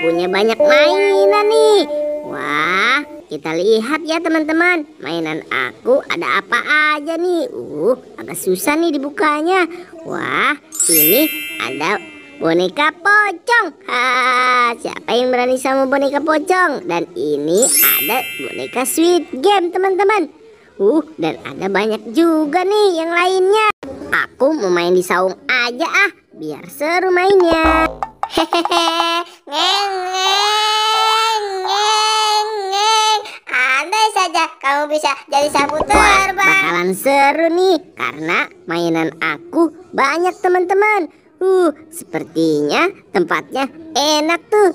punya banyak mainan nih. Wah, kita lihat ya teman-teman. Mainan aku ada apa aja nih. Agak susah nih dibukanya. Wah, ini ada boneka pocong. Siapa yang berani sama boneka pocong? Dan ini ada boneka Squid Game teman-teman. Dan ada banyak juga nih yang lainnya. Aku mau main di saung aja biar seru mainnya. Hehehe, ngeng ngeng ngeng ngeng. Andai saja kamu bisa jadi sapu terbang. Bakalan seru nih karena mainan aku banyak teman-teman. Sepertinya tempatnya enak tuh.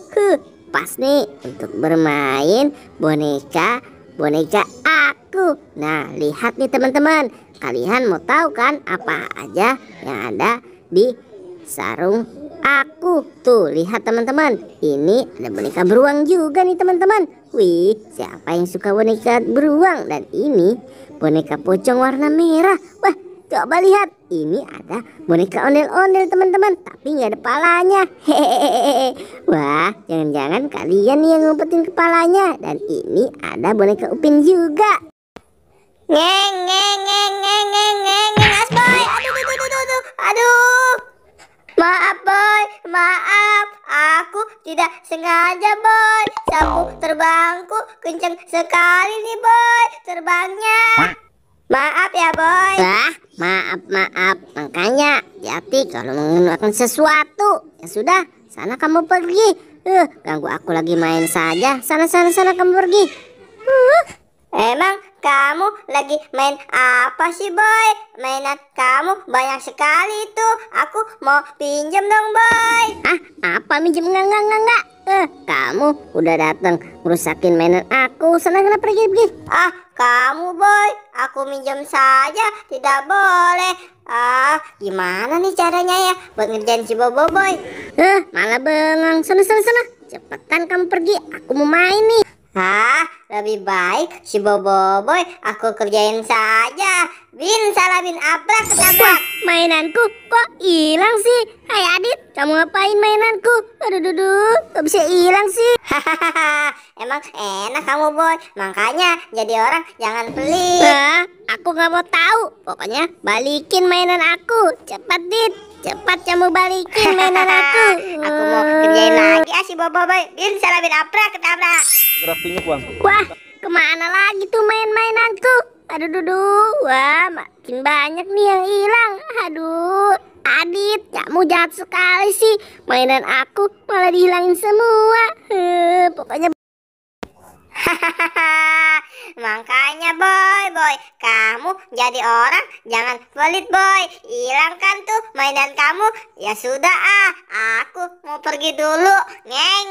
Pas nih untuk bermain boneka aku. Nah, lihat nih teman-teman. Kalian mau tahu kan apa aja yang ada di sarung aku? Tuh, lihat teman-teman. Ini ada boneka beruang juga nih teman-teman. Wih, siapa yang suka boneka beruang? Dan ini boneka pocong warna merah. Wah, coba lihat. Ini ada boneka ondel-ondel teman-teman, tapi nggak ada palanya. Hehehe. Wah, jangan-jangan kalian nih yang ngumpetin kepalanya. Dan ini ada boneka Upin juga. Ngeng ngeng ngeng ngeng ngeng ngeng ngeng Asboy. Aduh. Maaf boy, maaf. Aku tidak sengaja boy. Sapu terbangku kenceng sekali nih boy terbangnya. Maaf ya boy. Wah, maaf. Makanya hati kalau menggunakan sesuatu. Ya sudah, sana kamu pergi. Ganggu aku lagi main saja. Sana kamu pergi. Emang kamu lagi main apa sih boy? Mainan kamu banyak sekali tuh. Aku mau pinjam dong boy. Apa minjem? Enggak. Kamu udah datang merusakin mainan aku. Sana pergi. Kamu boy, aku minjem saja, tidak boleh. Gimana nih caranya ya buat ngerjain si Bobo boy? Malah bengong. Sana. Cepetan kamu pergi, aku mau main nih. Lebih baik si Bobo boy aku kerjain saja. Bin salah bin abrak ketabrak. Mainanku kok hilang sih? Hai Adit, kamu ngapain mainanku? Aduh, kok bisa hilang sih? Hahaha, emang enak kamu boy. Makanya jadi orang jangan pelit. Aku nggak mau tahu. Pokoknya balikin mainan aku. Cepat Dit, cepat kamu balikin mainan aku. Aku mau kerjain lagi si Bobo boy. Bin salah bin abrak ketabrak. Wah, kemana lagi tuh mainanku? Aduh, wah makin banyak nih yang hilang. Aduh, Adit, kamu jahat sekali sih. Mainan aku malah dihilangin semua. Pokoknya makanya boy, kamu jadi orang jangan pelit boy. Hilangkan tuh mainan kamu. Ya sudah aku mau pergi dulu. Ngeng.